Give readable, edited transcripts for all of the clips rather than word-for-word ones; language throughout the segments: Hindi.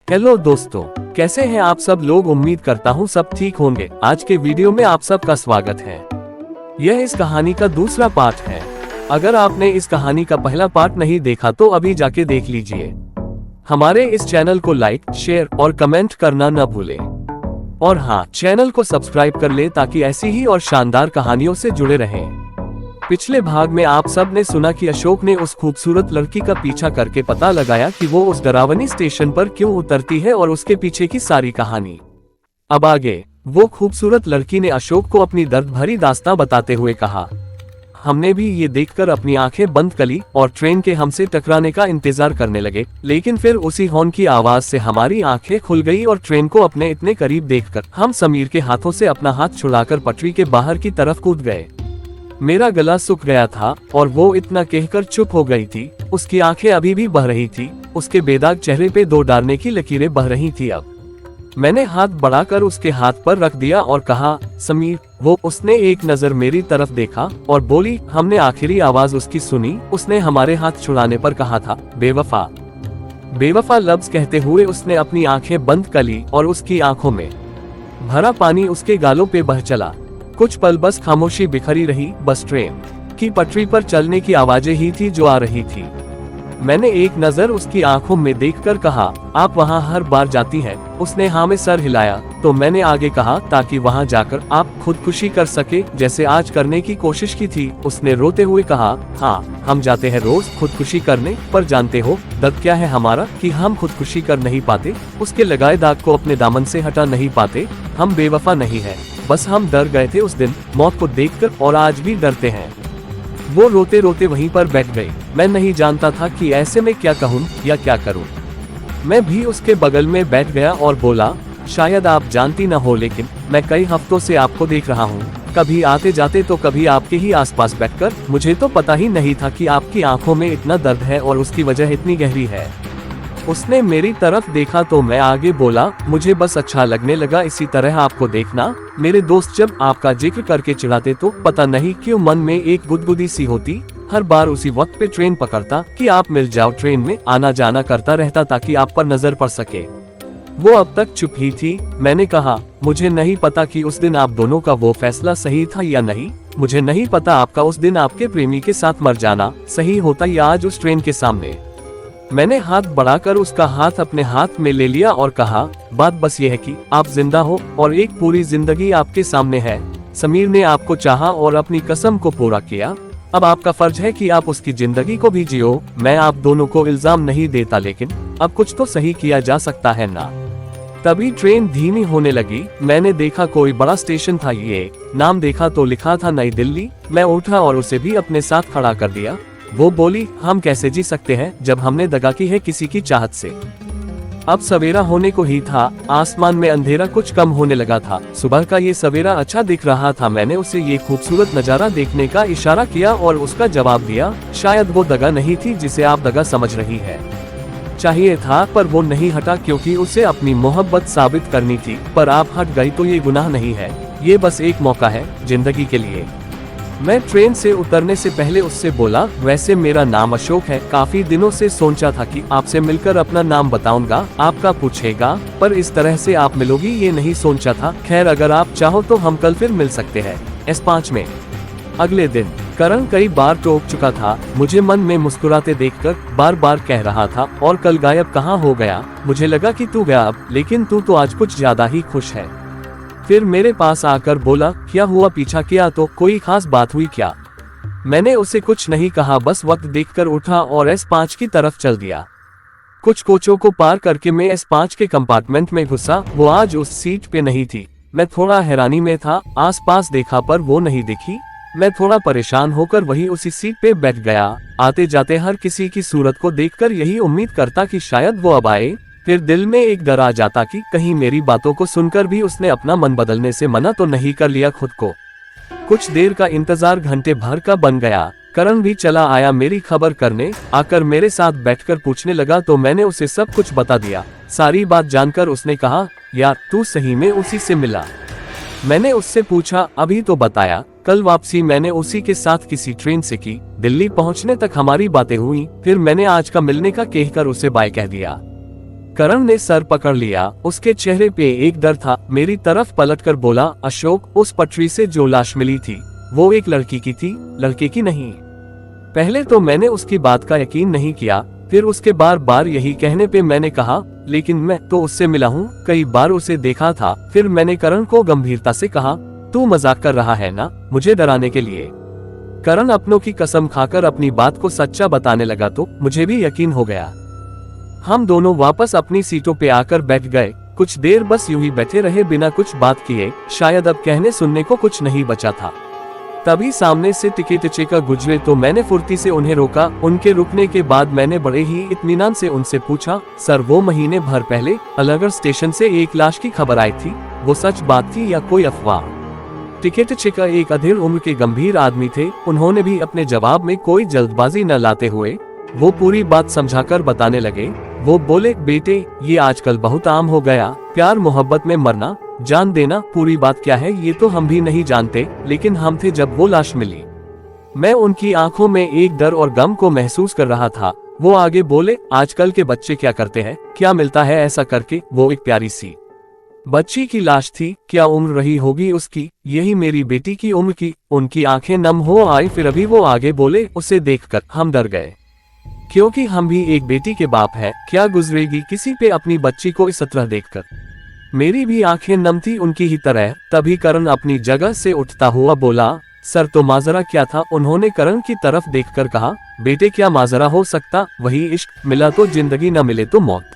हेलो दोस्तों, कैसे हैं आप सब लोग। उम्मीद करता हूं सब ठीक होंगे। आज के वीडियो में आप सबका स्वागत है। यह इस कहानी का दूसरा पार्ट है। अगर आपने इस कहानी का पहला पार्ट नहीं देखा तो अभी जाके देख लीजिए। हमारे इस चैनल को लाइक, शेयर और कमेंट करना न भूलें। और हाँ, चैनल को सब्सक्राइब कर ले ताकि ऐसी ही और शानदार कहानियों से जुड़े रहें। पिछले भाग में आप सब ने सुना कि अशोक ने उस खूबसूरत लड़की का पीछा करके पता लगाया कि वो उस डरावनी स्टेशन पर क्यों उतरती है और उसके पीछे की सारी कहानी। अब आगे, वो खूबसूरत लड़की ने अशोक को अपनी दर्द भरी दास्तां बताते हुए कहा, हमने भी ये देखकर अपनी आंखें बंद कर ली और ट्रेन के हमसे टकराने का इंतजार करने लगे। लेकिन फिर उसी हॉर्न की आवाज से हमारी आंखें खुल गई और ट्रेन को अपने इतने करीब देखकर हम समीर के हाथों से अपना हाथ छुड़ाकर पटरी के बाहर की तरफ कूद गए। मेरा गला सूख गया था और वो इतना कहकर चुप हो गई थी। उसकी आंखें अभी भी बह रही थी। उसके बेदाग चेहरे पे दो डरने की लकीरें बह रही थी। अब मैंने हाथ बढ़ाकर उसके हाथ पर रख दिया और कहा, समीर। वो उसने एक नजर मेरी तरफ देखा और बोली, हमने आखिरी आवाज उसकी सुनी। उसने हमारे हाथ छुड़ाने पर कहा था, बेवफा। बेवफा लफ्ज कहते हुए उसने अपनी आंखें बंद कर ली और उसकी आंखों में भरा पानी उसके गालों पे बह चला। कुछ पल बस खामोशी बिखरी रही। बस ट्रेन की पटरी पर चलने की आवाजें ही थी जो आ रही थी। मैंने एक नजर उसकी आंखों में देखकर कहा, आप वहां हर बार जाती हैं। उसने हाँ में सर हिलाया तो मैंने आगे कहा, ताकि वहां जाकर आप खुदकुशी कर सके जैसे आज करने की कोशिश की थी। उसने रोते हुए कहा, हाँ हम जाते हैं रोज खुदकुशी करने, पर जानते हो दर्द क्या है हमारा कि हम खुदकुशी कर नहीं पाते। उसके लगाए दाग को अपने दामन से हटा नहीं पाते। हम बेवफा नहीं है, बस हम डर गए थे उस दिन मौत को देखकर और आज भी डरते हैं। वो रोते रोते वहीं पर बैठ गई। मैं नहीं जानता था कि ऐसे में क्या कहूँ या क्या करूँ। मैं भी उसके बगल में बैठ गया और बोला, शायद आप जानती न हो लेकिन मैं कई हफ्तों से आपको देख रहा हूँ, कभी आते जाते तो कभी आपके ही आसपास बैठकर। मुझे तो पता ही नहीं था कि आपकी आंखों में इतना दर्द है और उसकी वजह इतनी गहरी है। उसने मेरी तरफ देखा तो मैं आगे बोला, मुझे बस अच्छा लगने लगा इसी तरह आपको देखना। मेरे दोस्त जब आपका जिक्र करके चिढ़ाते तो पता नहीं क्यों मन में एक गुदगुदी सी होती। हर बार उसी वक्त पे ट्रेन पकड़ता कि आप मिल जाओ। ट्रेन में आना जाना करता रहता ताकि आप पर नजर पड़ सके। वो अब तक चुप ही थी। मैंने कहा, मुझे नहीं पता कि उस दिन आप दोनों का वो फैसला सही था या नहीं। मुझे नहीं पता आपका उस दिन आपके प्रेमी के साथ मर जाना सही होता या आज उस ट्रेन के सामने। मैंने हाथ बढ़ाकर उसका हाथ अपने हाथ में ले लिया और कहा, बात बस ये है कि आप जिंदा हो और एक पूरी जिंदगी आपके सामने है। समीर ने आपको चाहा और अपनी कसम को पूरा किया। अब आपका फर्ज है कि आप उसकी जिंदगी को भी जियो। मैं आप दोनों को इल्जाम नहीं देता, लेकिन अब कुछ तो सही किया जा सकता है ना। तभी ट्रेन धीमी होने लगी। मैंने देखा कोई बड़ा स्टेशन था। ये नाम देखा तो लिखा था नई दिल्ली। मैं उठा और उसे भी अपने साथ खड़ा कर दिया। वो बोली, हम कैसे जी सकते हैं जब हमने दगा की है किसी की चाहत से। अब सवेरा होने को ही था। आसमान में अंधेरा कुछ कम होने लगा था। सुबह का ये सवेरा अच्छा दिख रहा था। मैंने उसे ये खूबसूरत नजारा देखने का इशारा किया और उसका जवाब दिया। शायद वो दगा नहीं थी जिसे आप दगा समझ रही है। चाहिए था पर वो नहीं हटा क्योंकि उसे अपनी मोहब्बत साबित करनी थी। पर आप हट गई तो ये गुनाह नहीं है। ये बस एक मौका है जिंदगी के लिए। मैं ट्रेन से उतरने से पहले उससे बोला, वैसे मेरा नाम अशोक है। काफी दिनों से सोचा था कि आपसे मिलकर अपना नाम बताऊंगा, आपका पूछेगा, पर इस तरह से आप मिलोगी ये नहीं सोचा था। खैर, अगर आप चाहो तो हम कल फिर मिल सकते हैं S5 में। अगले दिन करण कई बार टोक चुका था। मुझे मन में मुस्कुराते देखकर बार बार कह रहा था, और कल गायब कहाँ हो गया। मुझे लगा कि तू गया अब, लेकिन तू तो आज कुछ ज्यादा ही खुश है। फिर मेरे पास आकर बोला, क्या हुआ, पीछा किया तो कोई खास बात हुई क्या। मैंने उसे कुछ नहीं कहा, बस वक्त देखकर उठा और S5 की तरफ चल दिया। कुछ कोचों को पार करके मैं S5 के कंपार्टमेंट में घुसा। वो आज उस सीट पे नहीं थी। मैं थोड़ा हैरानी में था। आसपास देखा पर वो नहीं दिखी। मैं थोड़ा परेशान होकर वही उसी सीट पे बैठ गया। आते जाते हर किसी की सूरत को देखकर यही उम्मीद करता कि शायद वो अब आए। फिर दिल में एक डर आ जाता कि कहीं मेरी बातों को सुनकर भी उसने अपना मन बदलने से मना तो नहीं कर लिया खुद को। कुछ देर का इंतजार घंटे भर का बन गया। करण भी चला आया मेरी खबर करने। आकर मेरे साथ बैठकर पूछने लगा तो मैंने उसे सब कुछ बता दिया। सारी बात जानकर उसने कहा, यार तू सही में उसी से मिला। मैंने उससे पूछा, अभी तो बताया। कल वापसी मैंने उसी के साथ किसी ट्रेन से की। दिल्ली पहुंचने तक हमारी बातें हुई। फिर मैंने आज का मिलने का कहकर उसे बाय कह दिया। करण ने सर पकड़ लिया। उसके चेहरे पे एक डर था। मेरी तरफ पलटकर बोला, अशोक, उस पटरी से जो लाश मिली थी वो एक लड़की की थी, लड़के की नहीं। पहले तो मैंने उसकी बात का यकीन नहीं किया, फिर उसके बार बार यही कहने पे मैंने कहा, लेकिन मैं तो उससे मिला हूँ, कई बार उसे देखा था। फिर मैंने करण को गंभीरता से कहा, तू मजाक कर रहा है ना, मुझे डराने के लिए। करण अपनों की कसम खाकर अपनी बात को सच्चा बताने लगा तो मुझे भी यकीन हो गया। हम दोनों वापस अपनी सीटों पे आकर बैठ गए। कुछ देर बस यूं ही बैठे रहे बिना कुछ बात किए। शायद अब कहने सुनने को कुछ नहीं बचा था। तभी सामने से टिकट चेकर गुजरे तो मैंने फुर्ती से उन्हें रोका। उनके रुकने के बाद मैंने बड़े ही इत्मीनान से उनसे पूछा, सर, वो महीने भर पहले अलीगढ़ स्टेशन से एक लाश की खबर आई थी, वो सच बात थी या कोई अफवाह? टिकट चेकर एक अधेड़ उम्र के गंभीर आदमी थे। उन्होंने भी अपने जवाब में कोई जल्दबाजी न लाते हुए वो पूरी बात समझाकर बताने लगे। वो बोले, बेटे, ये आजकल बहुत आम हो गया, प्यार मोहब्बत में मरना, जान देना। पूरी बात क्या है ये तो हम भी नहीं जानते, लेकिन हम थे जब वो लाश मिली। मैं उनकी आंखों में एक डर और गम को महसूस कर रहा था। वो आगे बोले, आजकल के बच्चे क्या करते हैं, क्या मिलता है ऐसा करके? वो एक प्यारी सी बच्ची की लाश थी, क्या उम्र रही होगी उसकी? यही मेरी बेटी की उम्र की। उनकी आंखें नम हो आई। फिर अभी वो आगे बोले, उसे देखकर हम डर गए, क्योंकि हम भी एक बेटी के बाप हैं। क्या गुजरेगी किसी पे अपनी बच्ची को इस तरह देखकर? मेरी भी आंखें नम थी उनकी ही तरह। तभी करण अपनी जगह से उठता हुआ बोला, सर, तो माजरा क्या था? उन्होंने करण की तरफ देखकर कहा, बेटे, क्या माजरा हो सकता? वही इश्क, मिला तो जिंदगी, न मिले तो मौत।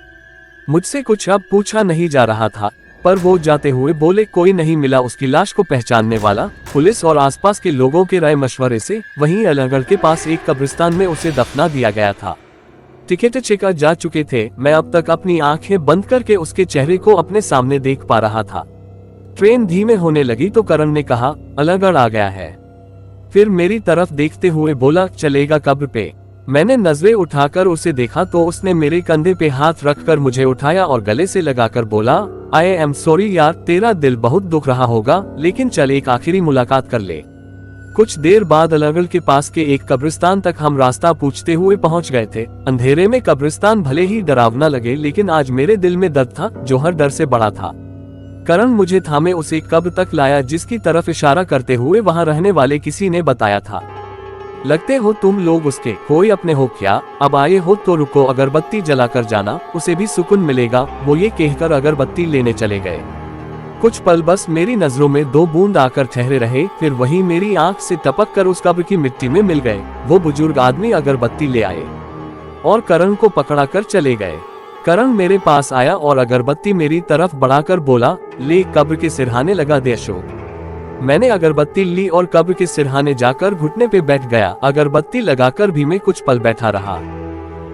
मुझसे कुछ अब पूछा नहीं जा रहा था, पर वो जाते हुए बोले, कोई नहीं मिला उसकी लाश को पहचानने वाला। पुलिस और आसपास के लोगों के राय मशवरे से वहीं अलीगढ़ के पास एक कब्रिस्तान में उसे दफना दिया गया था। टिकट चेकर जा चुके थे। मैं अब तक अपनी आंखें बंद करके उसके चेहरे को अपने सामने देख पा रहा था। ट्रेन धीमे होने लगी तो करण ने कहा, अलीगढ़ आ गया है। फिर मेरी तरफ देखते हुए बोला, चलेगा कब्र पे? मैंने नजरें उठाकर उसे देखा तो उसने मेरे कंधे पे हाथ रखकर मुझे उठाया और गले से लगाकर बोला, आई एम सॉरी यार, तेरा दिल बहुत दुख रहा होगा, लेकिन चल एक आखिरी मुलाकात कर ले। कुछ देर बाद अलीगढ़ के पास के एक कब्रिस्तान तक हम रास्ता पूछते हुए पहुंच गए थे। अंधेरे में कब्रिस्तान भले ही डरावना लगे, लेकिन आज मेरे दिल में दर्द था जो हर डर से बड़ा था। करण मुझे थामे उसे कब्र तक लाया, जिसकी तरफ इशारा करते हुए वहां रहने वाले किसी ने बताया था, लगते हो तुम लोग उसके कोई अपने हो क्या? अब आए हो तो रुको, अगरबत्ती जलाकर जाना, उसे भी सुकून मिलेगा। वो ये कहकर अगरबत्ती लेने चले गए। कुछ पल बस मेरी नजरों में दो बूंद आकर ठहरे रहे, फिर वही मेरी आंख से टपक कर उस कब्र की मिट्टी में मिल गए। वो बुजुर्ग आदमी अगरबत्ती ले आए और करण को पकड़ा कर चले गए। करण मेरे पास आया और अगरबत्ती मेरी तरफ बढ़ाकर बोला, ले, कब्र के सिरहाने लगा दे अशोक। मैंने अगरबत्ती ली और कब्र के सिरहाने जाकर घुटने पे बैठ गया। अगरबत्ती लगाकर भी मैं कुछ पल बैठा रहा।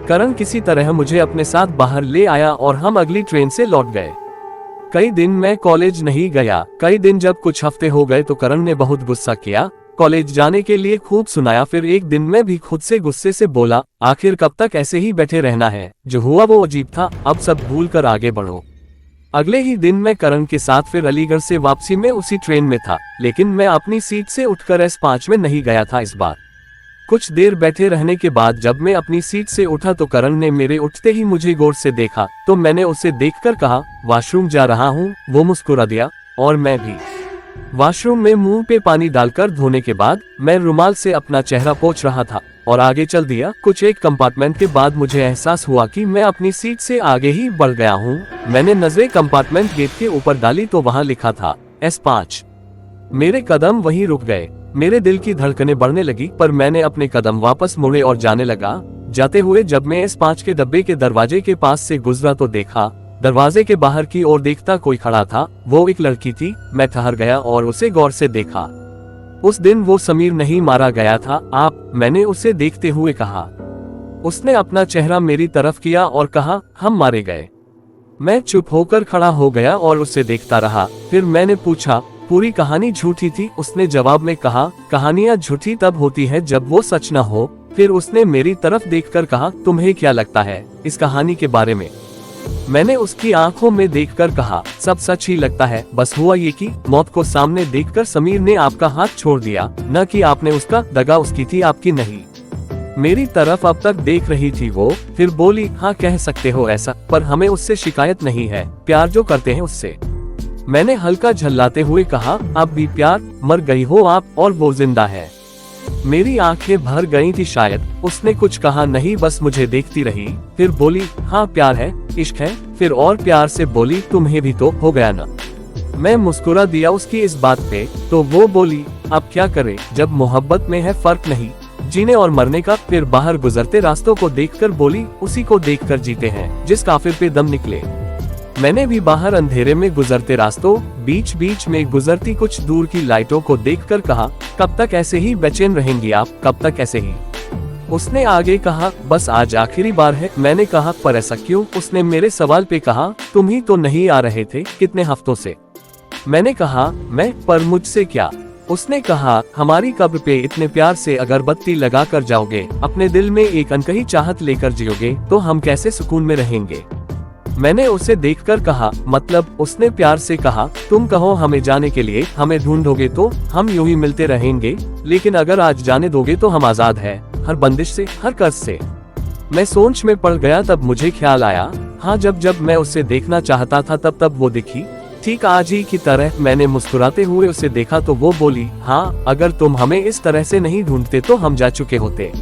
करण किसी तरह मुझे अपने साथ बाहर ले आया और हम अगली ट्रेन से लौट गए। कई दिन मैं कॉलेज नहीं गया। कई दिन जब कुछ हफ्ते हो गए तो करण ने बहुत गुस्सा किया, कॉलेज जाने के लिए खूब सुनाया। फिर एक दिन मैं भी खुद से गुस्से से बोला, आखिर कब तक ऐसे ही बैठे रहना है? जो हुआ वो अजीब था, अब सब भूल कर आगे बढ़ो। अगले ही दिन मैं करण के साथ फिर अलीगढ़ से वापसी में उसी ट्रेन में था, लेकिन मैं अपनी सीट से उठकर S5 में नहीं गया था इस बार। कुछ देर बैठे रहने के बाद जब मैं अपनी सीट से उठा तो करण ने मेरे उठते ही मुझे गौर से देखा, तो मैंने उसे देखकर कहा, वॉशरूम जा रहा हूँ। वो मुस्कुरा दिया और मैं भी। वॉशरूम में मुंह पे पानी डालकर धोने के बाद मैं रुमाल से अपना चेहरा पोंछ रहा था और आगे चल दिया। कुछ एक कंपार्टमेंट के बाद मुझे एहसास हुआ कि मैं अपनी सीट से आगे ही बढ़ गया हूँ। मैंने नजरें कंपार्टमेंट गेट के ऊपर डाली तो वहाँ लिखा था S5। मेरे कदम वहीं रुक गए। मेरे दिल की धड़कनें बढ़ने लगी, पर मैंने अपने कदम वापस मुड़े और जाने लगा। जाते हुए जब मैं S5 के डब्बे के दरवाजे के पास से गुजरा तो देखा, दरवाजे के बाहर की ओर देखता कोई खड़ा था। वो एक लड़की थी। मैं ठहर गया और उसे गौर से देखा। उस दिन वो समीर नहीं मारा गया था आप? मैंने उसे देखते हुए कहा। उसने अपना चेहरा मेरी तरफ किया और कहा, हम मारे गए। मैं चुप होकर खड़ा हो गया और उसे देखता रहा। फिर मैंने पूछा, पूरी कहानी झूठी थी? उसने जवाब में कहा, कहानियां झूठी तब होती है जब वो सच न हो। फिर उसने मेरी तरफ देखकर कहा, तुम्हें क्या लगता है इस कहानी के बारे में? मैंने उसकी आंखों में देखकर कहा, सब सच ही लगता है। बस हुआ ये कि मौत को सामने देखकर समीर ने आपका हाथ छोड़ दिया, न कि आपने उसका। दगा उसकी थी, आपकी नहीं। मेरी तरफ अब तक देख रही थी वो, फिर बोली, हाँ कह सकते हो ऐसा, पर हमें उससे शिकायत नहीं है, प्यार जो करते हैं उससे। मैंने हल्का झल्लाते हुए कहा, अब भी प्यार? मर गई हो आप और वो जिंदा है। मेरी आंखें भर गई थी शायद। उसने कुछ कहा नहीं, बस मुझे देखती रही, फिर बोली, हाँ प्यार है, इश्क है। फिर और प्यार से बोली, तुम्हें भी तो हो गया ना। मैं मुस्कुरा दिया उसकी इस बात पे, तो वो बोली, अब क्या करे, जब मोहब्बत में है फर्क नहीं जीने और मरने का। फिर बाहर गुजरते रास्तों को देखकर बोली, उसी को देखकर जीते हैं जिस काफिर पे दम निकले। मैंने भी बाहर अंधेरे में गुजरते रास्तों, बीच बीच में गुजरती कुछ दूर की लाइटों को देखकर कहा, कब तक ऐसे ही बेचैन रहेंगी आप, कब तक ऐसे ही? उसने आगे कहा, बस आज आखिरी बार है। मैंने कहा, पर ऐसा क्यों? उसने मेरे सवाल पे कहा, तुम ही तो नहीं आ रहे थे कितने हफ्तों से। मैंने कहा, मैं? पर मुझसे क्या? उसने कहा, हमारी कब्र पे इतने प्यार से अगरबत्ती लगा कर जाओगे, अपने दिल में एक अनकही चाहत लेकर जियोगे, तो हम कैसे सुकून में रहेंगे? मैंने उसे देखकर कहा, मतलब? उसने प्यार से कहा, तुम कहो हमें जाने के लिए, हमें ढूंढोगे तो हम यूं ही मिलते रहेंगे, लेकिन अगर आज जाने दोगे तो हम आजाद है, हर बंदिश से, हर कर्ज से। मैं सोच में पड़ गया। तब मुझे ख्याल आया, हाँ जब जब मैं उसे देखना चाहता था तब वो दिखी, ठीक आज ही की तरह। मैंने मुस्कुराते हुए उसे देखा तो वो बोली, हाँ अगर तुम हमें इस तरह से नहीं ढूंढते तो हम जा चुके होते।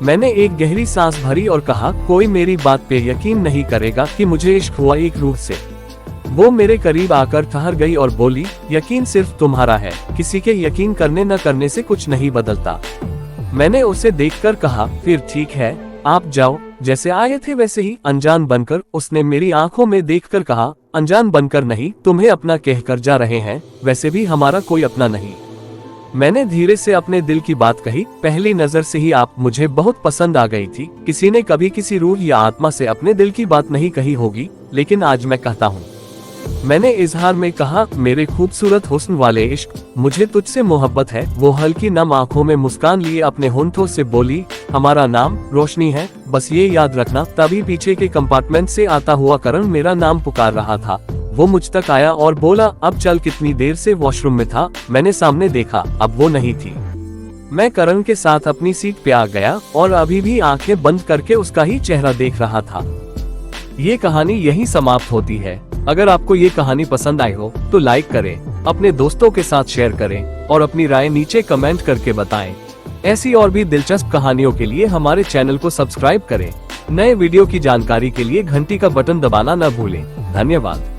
मैंने एक गहरी सांस भरी और कहा, कोई मेरी बात पे यकीन नहीं करेगा कि मुझे इश्क हुआ एक रूह से। वो मेरे करीब आकर ठहर गई और बोली, यकीन सिर्फ तुम्हारा है, किसी के यकीन करने न करने से कुछ नहीं बदलता। मैंने उसे देखकर कहा, फिर ठीक है, आप जाओ, जैसे आए थे वैसे ही, अनजान बनकर। उसने मेरी आंखों में देखकर कहा, अनजान बनकर नहीं, तुम्हें अपना कहकर जा रहे हैं, वैसे भी हमारा कोई अपना नहीं। मैंने धीरे से अपने दिल की बात कही, पहली नजर से ही आप मुझे बहुत पसंद आ गई थी। किसी ने कभी किसी रूह या आत्मा से अपने दिल की बात नहीं कही होगी, लेकिन आज मैं कहता हूँ। मैंने इजहार में कहा, मेरे खूबसूरत हुस्न वाले इश्क, मुझे तुझसे मोहब्बत है। वो हल्की नम आंखों में मुस्कान लिए अपने होंठों से बोली, हमारा नाम रोशनी है, बस ये याद रखना। तभी पीछे के कंपार्टमेंट से आता हुआ करण मेरा नाम पुकार रहा था। वो मुझ तक आया और बोला, अब चल, कितनी देर से वॉशरूम में था। मैंने सामने देखा, अब वो नहीं थी। मैं करण के साथ अपनी सीट पे आ गया और अभी भी आंखें बंद करके उसका ही चेहरा देख रहा था। ये कहानी यहीं समाप्त होती है। अगर आपको ये कहानी पसंद आई हो तो लाइक करें, अपने दोस्तों के साथ शेयर करें और अपनी राय नीचे कमेंट करके बताएं। ऐसी और भी दिलचस्प कहानियों के लिए हमारे चैनल को सब्सक्राइब करें। नए वीडियो की जानकारी के लिए घंटी का बटन दबाना न भूलें। धन्यवाद।